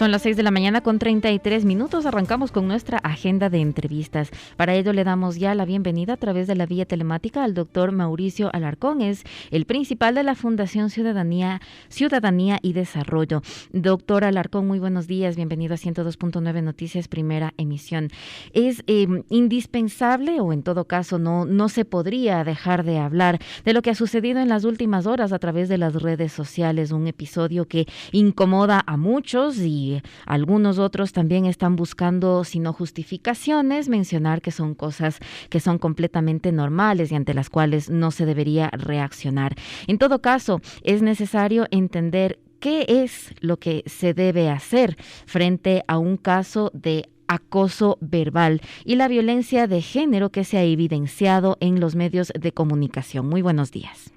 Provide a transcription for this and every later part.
Son las 6 de la mañana con 33 minutos. Arrancamos con nuestra agenda de entrevistas. Para ello le damos ya la bienvenida a través de la vía telemática al doctor Mauricio Alarcón. Es el principal de la Fundación Ciudadanía y Desarrollo. Doctor Alarcón, muy buenos días. Bienvenido a 102.9 Noticias, primera emisión. Es indispensable, o en todo caso no se podría dejar de hablar de lo que ha sucedido en las últimas horas a través de las redes sociales. Un episodio que incomoda a muchos y algunos otros también están buscando, si no justificaciones, mencionar que son cosas que son completamente normales y ante las cuales no se debería reaccionar. En todo caso, es necesario entender qué es lo que se debe hacer frente a un caso de acoso verbal y la violencia de género que se ha evidenciado en los medios de comunicación. Muy buenos días.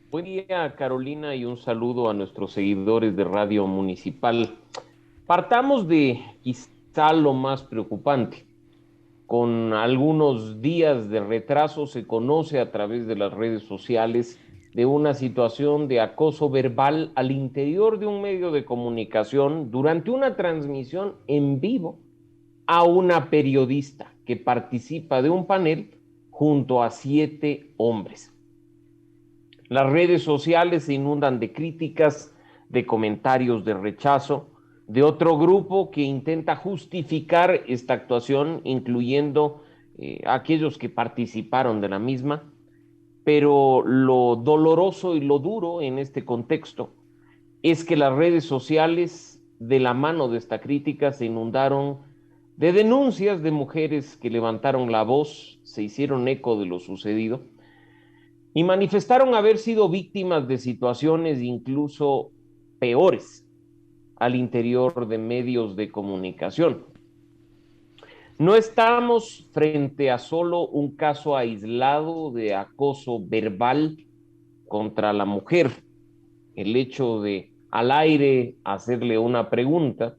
Buen día, Carolina, y un saludo a nuestros seguidores de Radio Municipal. Partamos de quizá lo más preocupante. Con algunos días de retraso se conoce a través de las redes sociales de una situación de acoso verbal al interior de un medio de comunicación durante una transmisión en vivo a una periodista que participa de un panel junto a 7 hombres. Las redes sociales se inundan de críticas, de comentarios de rechazo, de otro grupo que intenta justificar esta actuación, incluyendo aquellos que participaron de la misma. Pero lo doloroso y lo duro en este contexto es que las redes sociales, de la mano de esta crítica, se inundaron de denuncias de mujeres que levantaron la voz, se hicieron eco de lo sucedido y manifestaron haber sido víctimas de situaciones incluso peores al interior de medios de comunicación. No estamos frente a solo un caso aislado de acoso verbal contra la mujer. El hecho de al aire hacerle una pregunta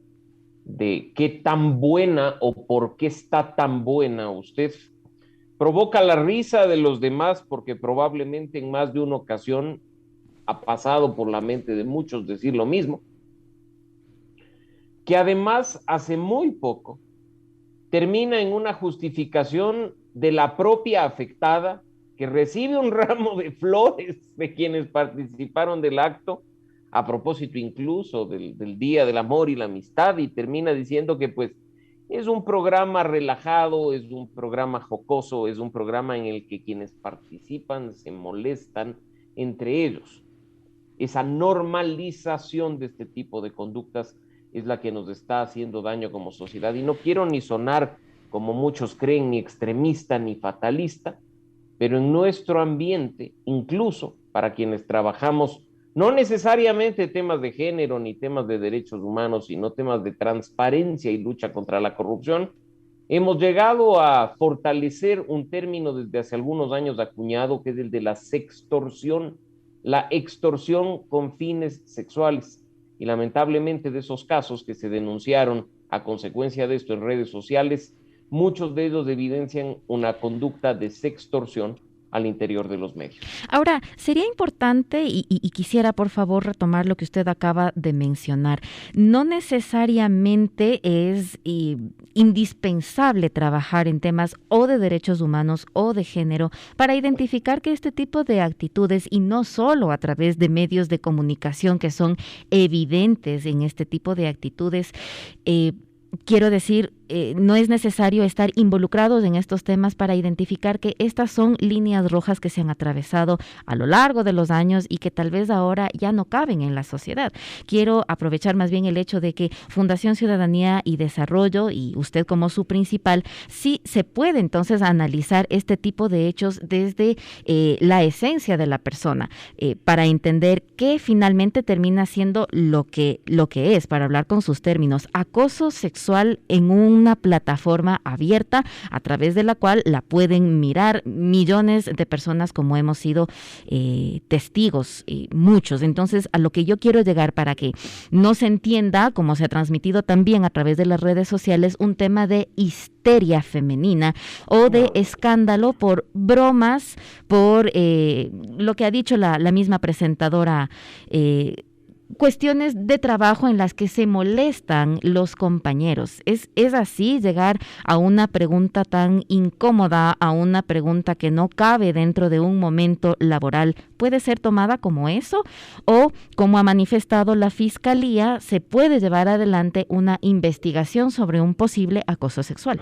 de qué tan buena o por qué está tan buena usted provoca la risa de los demás, porque probablemente en más de una ocasión ha pasado por la mente de muchos decir lo mismo, que además hace muy poco termina en una justificación de la propia afectada que recibe un ramo de flores de quienes participaron del acto, a propósito incluso del Día del Amor y la Amistad, y termina diciendo que pues es un programa relajado, es un programa jocoso, es un programa en el que quienes participan se molestan entre ellos. Esa normalización de este tipo de conductas es la que nos está haciendo daño como sociedad. Y no quiero ni sonar, como muchos creen, ni extremista ni fatalista, pero en nuestro ambiente, incluso para quienes trabajamos no necesariamente temas de género ni temas de derechos humanos, sino temas de transparencia y lucha contra la corrupción, hemos llegado a fortalecer un término desde hace algunos años acuñado, que es el de la sextorsión, la extorsión con fines sexuales. Y lamentablemente de esos casos que se denunciaron a consecuencia de esto en redes sociales, muchos de ellos evidencian una conducta de sextorsión al interior de los medios. Ahora, sería importante, y quisiera por favor retomar lo que usted acaba de mencionar, no necesariamente es indispensable trabajar en temas o de derechos humanos o de género para identificar que este tipo de actitudes, y no solo a través de medios de comunicación que son evidentes en este tipo de actitudes, quiero decir, no es necesario estar involucrados en estos temas para identificar que estas son líneas rojas que se han atravesado a lo largo de los años y que tal vez ahora ya no caben en la sociedad. Quiero aprovechar más bien el hecho de que Fundación Ciudadanía y Desarrollo, y usted como su principal, sí se puede entonces analizar este tipo de hechos desde la esencia de la persona, para entender qué finalmente termina siendo lo que es, para hablar con sus términos, acoso sexual en una plataforma abierta a través de la cual la pueden mirar millones de personas, como hemos sido testigos, muchos. Entonces, a lo que yo quiero llegar, para que no se entienda, como se ha transmitido también a través de las redes sociales, un tema de histeria femenina o de escándalo por bromas, por lo que ha dicho la misma presentadora cuestiones de trabajo en las que se molestan los compañeros. ¿Es así llegar a una pregunta tan incómoda, a una pregunta que no cabe dentro de un momento laboral? ¿Puede ser tomada como eso? ¿O, como ha manifestado la Fiscalía, se puede llevar adelante una investigación sobre un posible acoso sexual?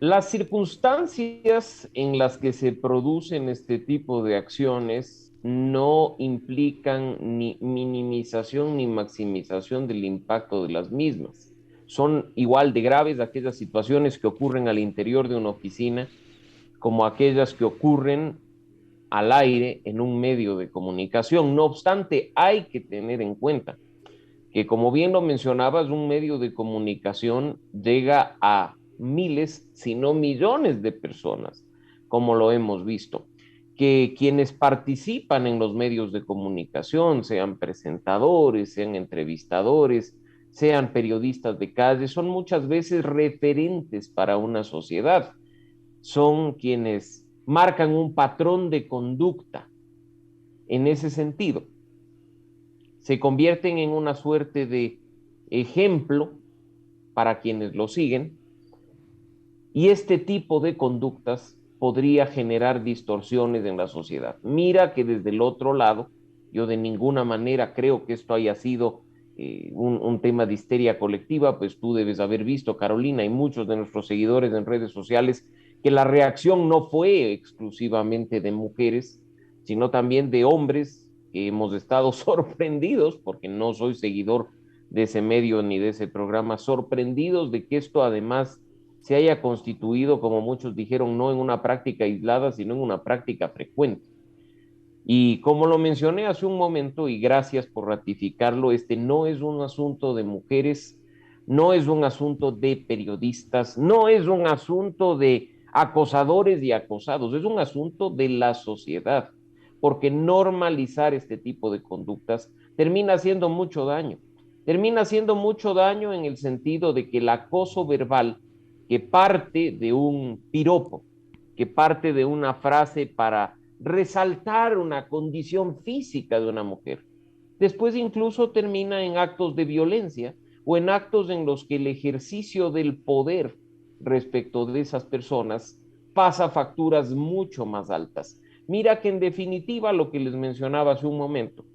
Las circunstancias en las que se producen este tipo de acciones no implican ni minimización ni maximización del impacto de las mismas. Son igual de graves aquellas situaciones que ocurren al interior de una oficina como aquellas que ocurren al aire en un medio de comunicación. No obstante, hay que tener en cuenta que, como bien lo mencionabas, un medio de comunicación llega a miles, si no millones de personas, como lo hemos visto, que quienes participan en los medios de comunicación, sean presentadores, sean entrevistadores, sean periodistas de calle, son muchas veces referentes para una sociedad, son quienes marcan un patrón de conducta en ese sentido. Se convierten en una suerte de ejemplo para quienes lo siguen, y este tipo de conductas podría generar distorsiones en la sociedad. Mira que desde el otro lado, yo de ninguna manera creo que esto haya sido un tema de histeria colectiva, pues tú debes haber visto, Carolina, y muchos de nuestros seguidores en redes sociales, que la reacción no fue exclusivamente de mujeres, sino también de hombres, que hemos estado sorprendidos, porque no soy seguidor de ese medio ni de ese programa, sorprendidos de que esto además se haya constituido, como muchos dijeron, no en una práctica aislada, sino en una práctica frecuente. Y como lo mencioné hace un momento, y gracias por ratificarlo, este no es un asunto de mujeres, no es un asunto de periodistas, no es un asunto de acosadores y acosados, es un asunto de la sociedad, porque normalizar este tipo de conductas termina haciendo mucho daño. Termina haciendo mucho daño en el sentido de que el acoso verbal, que parte de un piropo, que parte de una frase para resaltar una condición física de una mujer, después incluso termina en actos de violencia o en actos en los que el ejercicio del poder respecto de esas personas pasa facturas mucho más altas. Mira que en definitiva lo que les mencionaba hace un momento,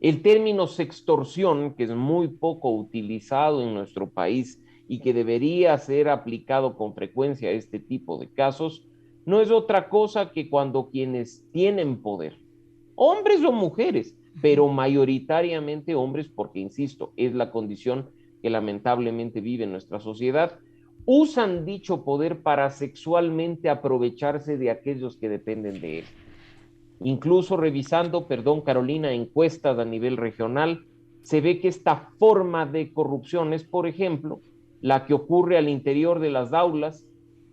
el término sextorsión, que es muy poco utilizado en nuestro país y que debería ser aplicado con frecuencia a este tipo de casos, no es otra cosa que cuando quienes tienen poder, hombres o mujeres, pero mayoritariamente hombres, porque insisto, es la condición que lamentablemente vive nuestra sociedad, usan dicho poder para sexualmente aprovecharse de aquellos que dependen de él. Incluso revisando, perdón, Carolina, encuestas a nivel regional, se ve que esta forma de corrupción es, por ejemplo, la que ocurre al interior de las aulas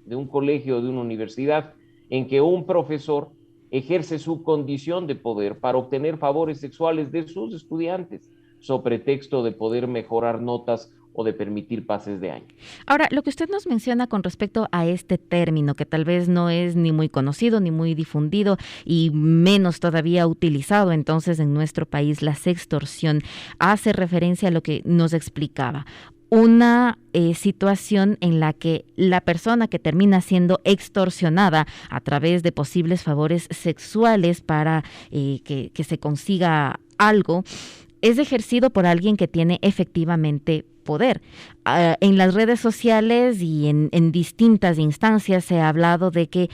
de un colegio o de una universidad, en que un profesor ejerce su condición de poder para obtener favores sexuales de sus estudiantes, sobre pretexto de poder mejorar notas o de permitir pases de año. Ahora, lo que usted nos menciona con respecto a este término, que tal vez no es ni muy conocido, ni muy difundido, y menos todavía utilizado entonces en nuestro país, la sextorsión, hace referencia a lo que nos explicaba. Una situación en la que la persona que termina siendo extorsionada a través de posibles favores sexuales para que se consiga algo, es ejercido por alguien que tiene efectivamente poder. En las redes sociales y en distintas instancias se ha hablado de que,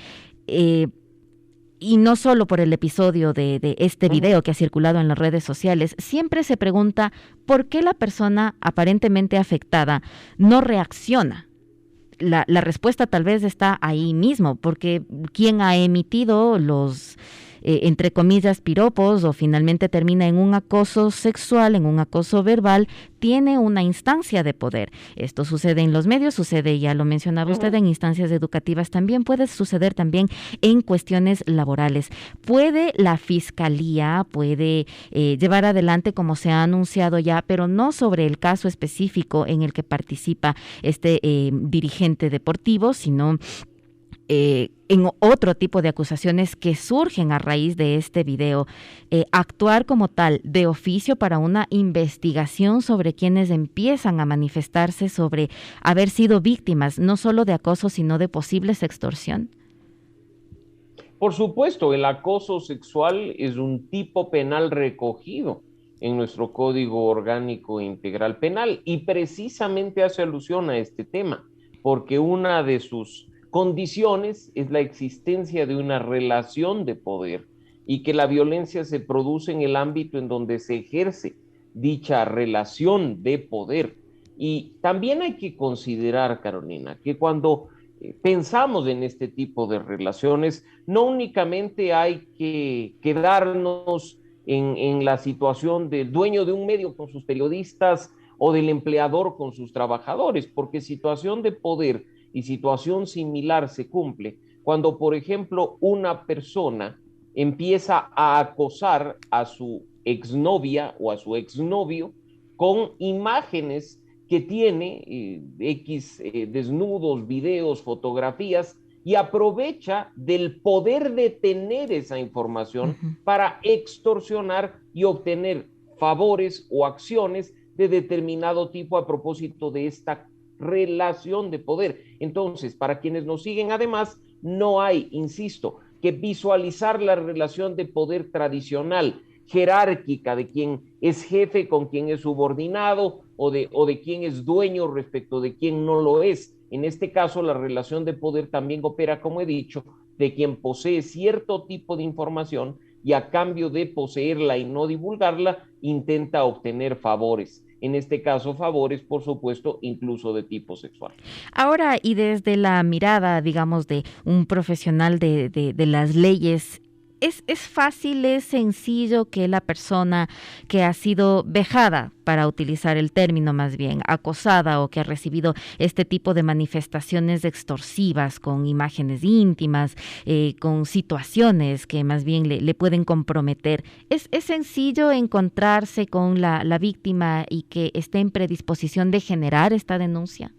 y no solo por el episodio de este video que ha circulado en las redes sociales, siempre se pregunta por qué la persona aparentemente afectada no reacciona. La respuesta tal vez está ahí mismo, porque quien ha emitido los entre comillas, piropos o finalmente termina en un acoso sexual, en un acoso verbal, tiene una instancia de poder. Esto sucede en los medios, sucede, ya lo mencionaba usted, en instancias educativas también, puede suceder también en cuestiones laborales. ¿Puede la Fiscalía, puede llevar adelante, como se ha anunciado ya, pero no sobre el caso específico en el que participa este dirigente deportivo, sino en otro tipo de acusaciones que surgen a raíz de este video, actuar como tal de oficio para una investigación sobre quienes empiezan a manifestarse sobre haber sido víctimas, no solo de acoso, sino de posibles extorsión? Por supuesto, el acoso sexual es un tipo penal recogido en nuestro Código Orgánico Integral Penal y precisamente hace alusión a este tema, porque una de sus condiciones es la existencia de una relación de poder y que la violencia se produce en el ámbito en donde se ejerce dicha relación de poder. Y también hay que considerar, Carolina, que cuando pensamos en este tipo de relaciones, no únicamente hay que quedarnos en la situación del dueño de un medio con sus periodistas o del empleador con sus trabajadores, porque situación de poder y situación similar se cumple cuando, por ejemplo, una persona empieza a acosar a su exnovia o a su exnovio con imágenes que tiene X desnudos, videos, fotografías, y aprovecha del poder de tener esa información Ujú. para extorsionar y obtener favores o acciones de determinado tipo a propósito de esta relación de poder. Entonces, para quienes nos siguen, además, no hay, insisto, que visualizar la relación de poder tradicional, jerárquica, de quien es jefe con quien es subordinado o de quién es dueño respecto de quién no lo es. En este caso, la relación de poder también opera, como he dicho, de quien posee cierto tipo de información y a cambio de poseerla y no divulgarla, intenta obtener favores. En este caso, favores, por supuesto, incluso de tipo sexual. Ahora, y desde la mirada, digamos, de un profesional de las leyes, es fácil, es sencillo que la persona que ha sido vejada, para utilizar el término más bien, acosada o que ha recibido este tipo de manifestaciones extorsivas con imágenes íntimas, con situaciones que más bien le pueden comprometer, es sencillo encontrarse con la víctima y que esté en predisposición de generar esta denuncia?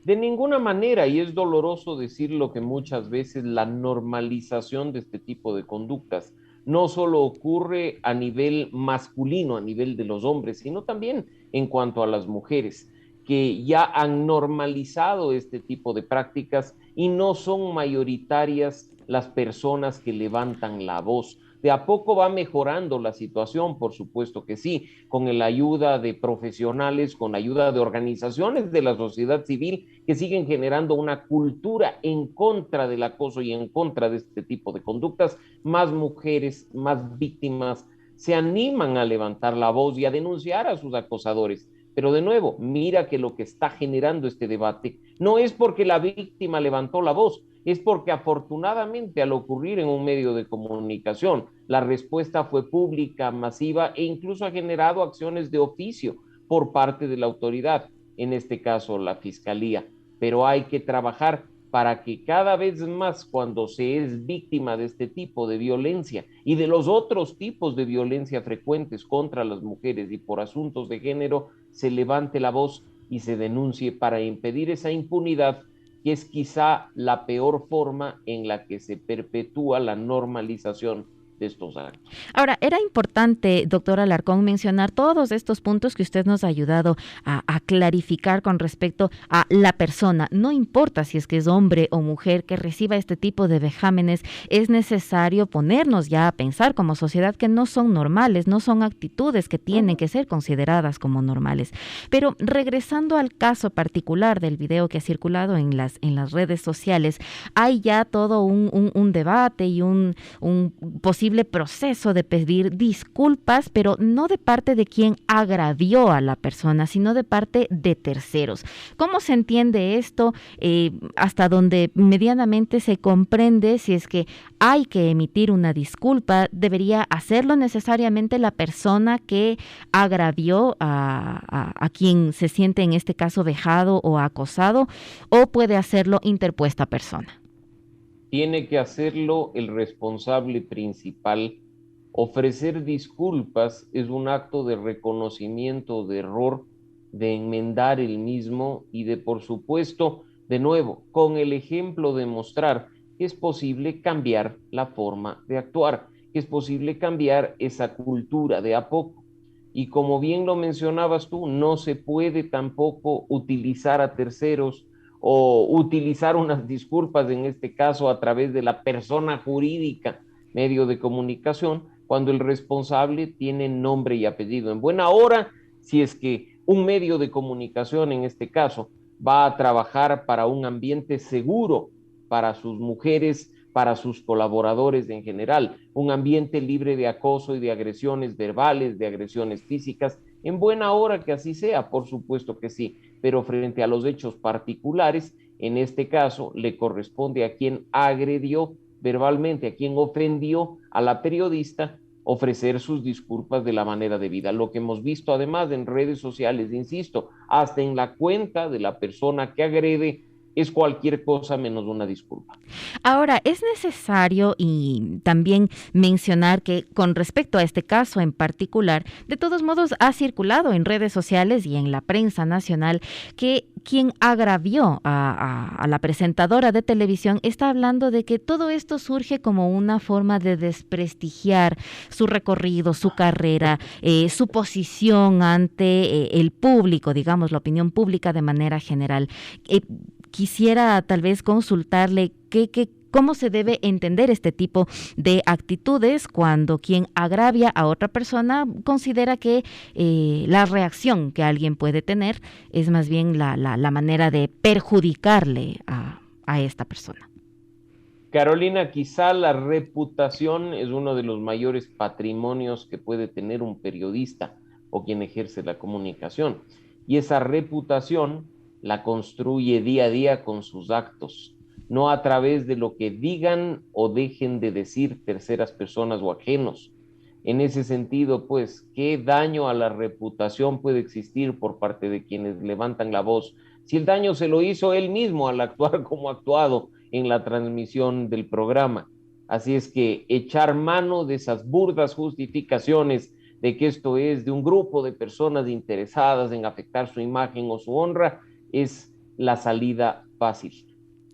De ninguna manera, y es doloroso decirlo, que muchas veces la normalización de este tipo de conductas no solo ocurre a nivel masculino, a nivel de los hombres, sino también en cuanto a las mujeres, que ya han normalizado este tipo de prácticas y no son mayoritarias las personas que levantan la voz. De a poco va mejorando la situación, por supuesto que sí, con la ayuda de profesionales, con la ayuda de organizaciones de la sociedad civil que siguen generando una cultura en contra del acoso y en contra de este tipo de conductas. Más mujeres, más víctimas se animan a levantar la voz y a denunciar a sus acosadores. Pero de nuevo, mira que lo que está generando este debate no es porque la víctima levantó la voz, es porque afortunadamente al ocurrir en un medio de comunicación, la respuesta fue pública, masiva e incluso ha generado acciones de oficio por parte de la autoridad, en este caso la fiscalía. Pero hay que trabajar para que cada vez más, cuando se es víctima de este tipo de violencia y de los otros tipos de violencia frecuentes contra las mujeres y por asuntos de género, se levante la voz y se denuncie para impedir esa impunidad, que es quizá la peor forma en la que se perpetúa la normalización de estos actos. Ahora, era importante, doctor Alarcón, mencionar todos estos puntos que usted nos ha ayudado a clarificar con respecto a la persona. No importa si es que es hombre o mujer que reciba este tipo de vejámenes, es necesario ponernos ya a pensar como sociedad que no son normales, no son actitudes que tienen que ser consideradas como normales. Pero regresando al caso particular del video que ha circulado en las redes sociales, hay ya todo un debate y un posible proceso de pedir disculpas, pero no de parte de quien agravió a la persona, sino de parte de terceros. ¿Cómo se entiende esto? Hasta donde medianamente se comprende, si es que hay que emitir una disculpa, ¿debería hacerlo necesariamente la persona que agravió a quien se siente en este caso vejado o acosado, o puede hacerlo interpuesta persona? Tiene que hacerlo el responsable principal. Ofrecer disculpas es un acto de reconocimiento de error, de enmendar el mismo y de, por supuesto, de nuevo, con el ejemplo de mostrar que es posible cambiar la forma de actuar, que es posible cambiar esa cultura de a poco. Y como bien lo mencionabas tú, no se puede tampoco utilizar a terceros o utilizar unas disculpas, en este caso a través de la persona jurídica, medio de comunicación, cuando el responsable tiene nombre y apellido. En buena hora, si es que un medio de comunicación, en este caso, va a trabajar para un ambiente seguro para sus mujeres, para sus colaboradores en general, un ambiente libre de acoso y de agresiones verbales, de agresiones físicas, en buena hora que así sea, por supuesto que sí, pero frente a los hechos particulares, en este caso le corresponde a quien agredió verbalmente, a quien ofendió a la periodista, ofrecer sus disculpas de la manera debida. Lo que hemos visto además en redes sociales, insisto, hasta en la cuenta de la persona que agrede, es cualquier cosa menos una disculpa. Ahora, es necesario y también mencionar que con respecto a este caso en particular, de todos modos ha circulado en redes sociales y en la prensa nacional que quien agravió a la presentadora de televisión está hablando de que todo esto surge como una forma de desprestigiar su recorrido, su carrera, su posición ante el público, digamos, la opinión pública de manera general. Quisiera tal vez consultarle cómo se debe entender este tipo de actitudes cuando quien agravia a otra persona considera que la reacción que alguien puede tener es más bien la manera de perjudicarle a esta persona. Carolina, quizá la reputación es uno de los mayores patrimonios que puede tener un periodista o quien ejerce la comunicación. Y esa reputación la construye día a día con sus actos, no a través de lo que digan o dejen de decir terceras personas o ajenos. En ese sentido, pues, ¿qué daño a la reputación puede existir por parte de quienes levantan la voz? Si el daño se lo hizo él mismo al actuar como ha actuado en la transmisión del programa. Así es que echar mano de esas burdas justificaciones de que esto es de un grupo de personas interesadas en afectar su imagen o su honra es la salida fácil.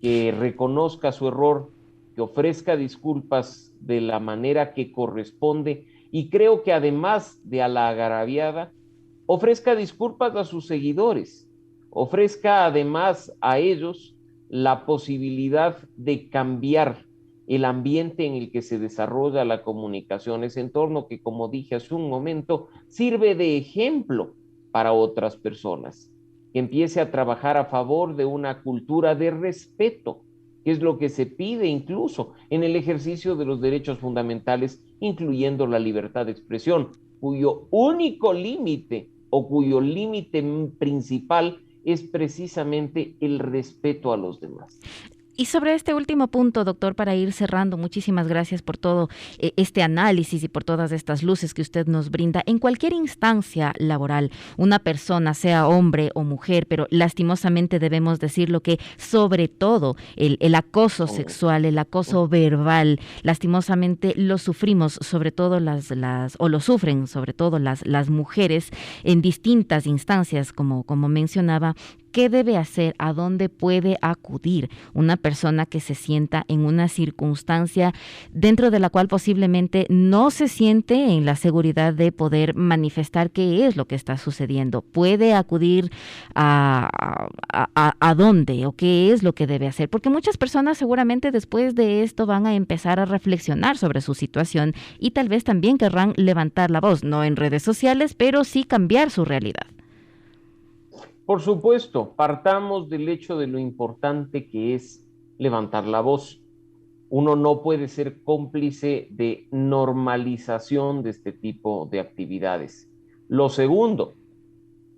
Que reconozca su error, que ofrezca disculpas de la manera que corresponde y creo que además de a la agraviada, ofrezca disculpas a sus seguidores, ofrezca además a ellos la posibilidad de cambiar el ambiente en el que se desarrolla la comunicación, ese entorno que, como dije hace un momento, sirve de ejemplo para otras personas, que empiece a trabajar a favor de una cultura de respeto, que es lo que se pide incluso en el ejercicio de los derechos fundamentales, incluyendo la libertad de expresión, cuyo único límite o cuyo límite principal es precisamente el respeto a los demás. Y sobre este último punto, doctor, para ir cerrando, muchísimas gracias por todo este análisis y por todas estas luces que usted nos brinda. En cualquier instancia laboral, una persona, sea hombre o mujer, pero lastimosamente debemos decirlo que sobre todo el acoso sexual, el acoso verbal, lastimosamente lo sufrimos, sobre todo lo sufren sobre todo las mujeres en distintas instancias, como mencionaba. ¿Qué debe hacer? ¿A dónde puede acudir una persona que se sienta en una circunstancia dentro de la cual posiblemente no se siente en la seguridad de poder manifestar qué es lo que está sucediendo? ¿Puede acudir a dónde o qué es lo que debe hacer? Porque muchas personas seguramente después de esto van a empezar a reflexionar sobre su situación y tal vez también querrán levantar la voz, no en redes sociales, pero sí cambiar su realidad. Por supuesto, partamos del hecho de lo importante que es levantar la voz. Uno no puede ser cómplice de normalización de este tipo de actividades. Lo segundo,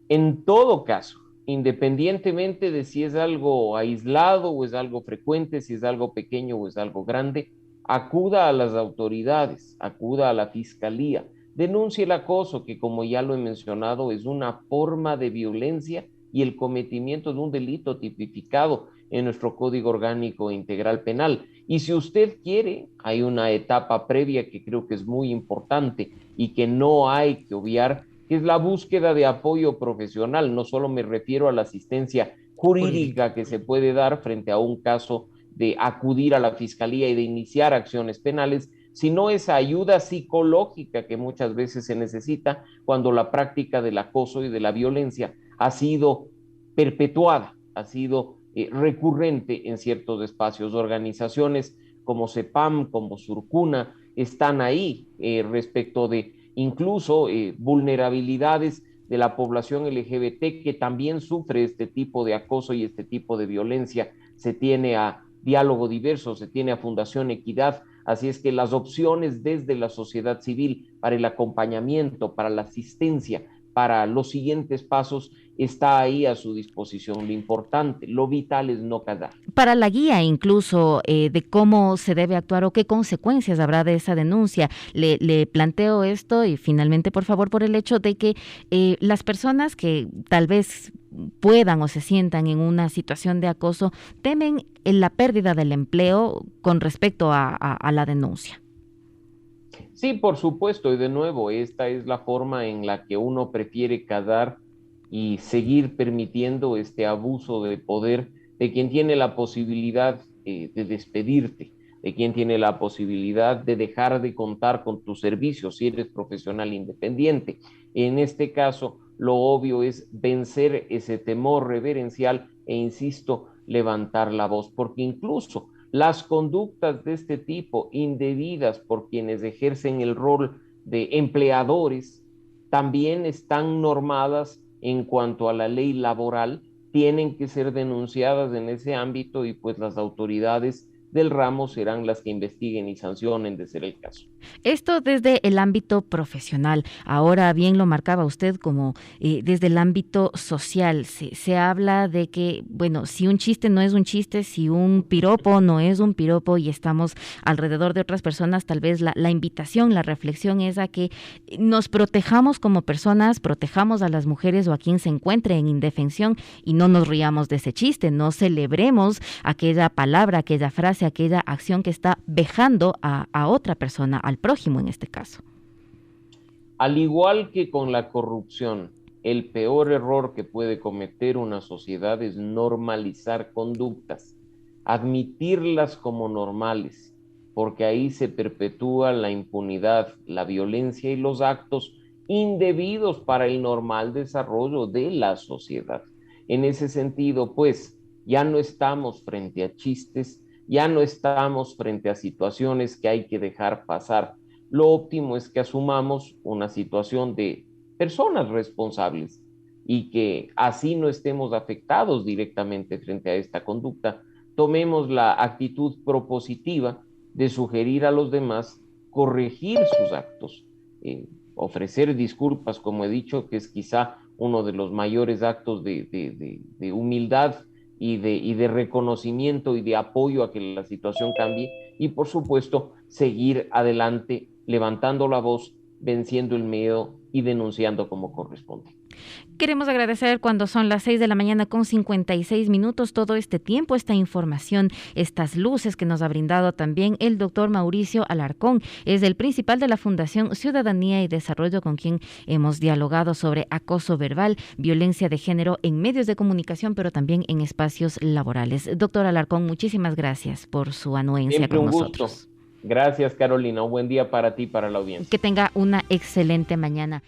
en todo caso, independientemente de si es algo aislado o es algo frecuente, si es algo pequeño o es algo grande, acuda a las autoridades, acuda a la fiscalía, denuncie el acoso, que como ya lo he mencionado, es una forma de violencia y el cometimiento de un delito tipificado en nuestro Código Orgánico Integral Penal. Y si usted quiere, hay una etapa previa que creo que es muy importante y que no hay que obviar, que es la búsqueda de apoyo profesional. No solo me refiero a la asistencia jurídica que se puede dar frente a un caso de acudir a la fiscalía y de iniciar acciones penales, sino esa ayuda psicológica que muchas veces se necesita cuando la práctica del acoso y de la violencia ha sido perpetuada, ha sido recurrente en ciertos espacios. Organizaciones como CEPAM, como Surcuna, están ahí respecto de incluso vulnerabilidades de la población LGBT que también sufre este tipo de acoso y este tipo de violencia. Se tiene a Diálogo Diverso, se tiene a Fundación Equidad, así es que las opciones desde la sociedad civil para el acompañamiento, para la asistencia, para los siguientes pasos, está ahí a su disposición. Lo importante, lo vital es no callar. Para la guía incluso de cómo se debe actuar o qué consecuencias habrá de esa denuncia, le planteo esto y finalmente, por favor, por el hecho de que las personas que tal vez puedan o se sientan en una situación de acoso temen la pérdida del empleo con respecto a la denuncia. Sí, por supuesto, y de nuevo, esta es la forma en la que uno prefiere callar y seguir permitiendo este abuso de poder de quien tiene la posibilidad de despedirte, de quien tiene la posibilidad de dejar de contar con tus servicios si eres profesional independiente. En este caso, lo obvio es vencer ese temor reverencial e, insisto, levantar la voz, porque incluso las conductas de este tipo, indebidas por quienes ejercen el rol de empleadores, también están normadas en cuanto a la ley laboral, tienen que ser denunciadas en ese ámbito y pues las autoridades del ramo serán las que investiguen y sancionen de ser el caso. Esto desde el ámbito profesional. Ahora bien lo marcaba usted como desde el ámbito social. Se habla de que, bueno, si un chiste no es un chiste, si un piropo no es un piropo y estamos alrededor de otras personas, tal vez la invitación, la reflexión es a que nos protejamos como personas, protejamos a las mujeres o a quien se encuentre en indefensión y no nos riamos de ese chiste, no celebremos aquella palabra, aquella frase, aquella acción que está vejando a otra persona, al prójimo en este caso. Al igual que con la corrupción, el peor error que puede cometer una sociedad es normalizar conductas, admitirlas como normales, porque ahí se perpetúa la impunidad, la violencia y los actos indebidos para el normal desarrollo de la sociedad. En ese sentido, pues, ya no estamos frente a chistes, ya no estamos frente a situaciones que hay que dejar pasar. Lo óptimo es que asumamos una situación de personas responsables y que así no estemos afectados directamente frente a esta conducta. Tomemos la actitud propositiva de sugerir a los demás corregir sus actos, ofrecer disculpas, como he dicho, que es quizá uno de los mayores actos de humildad y de reconocimiento y de apoyo a que la situación cambie y por supuesto seguir adelante levantando la voz, venciendo el miedo y denunciando como corresponde. Queremos agradecer cuando son las 6 de la mañana con 56 minutos todo este tiempo, esta información, estas luces que nos ha brindado también el doctor Mauricio Alarcón. Es el principal de la Fundación Ciudadanía y Desarrollo con quien hemos dialogado sobre acoso verbal, violencia de género en medios de comunicación, pero también en espacios laborales. Doctor Alarcón, muchísimas gracias por su anuencia Siempre con un nosotros. Gusto. Gracias, Carolina. Un buen día para ti y para la audiencia. Que tenga una excelente mañana.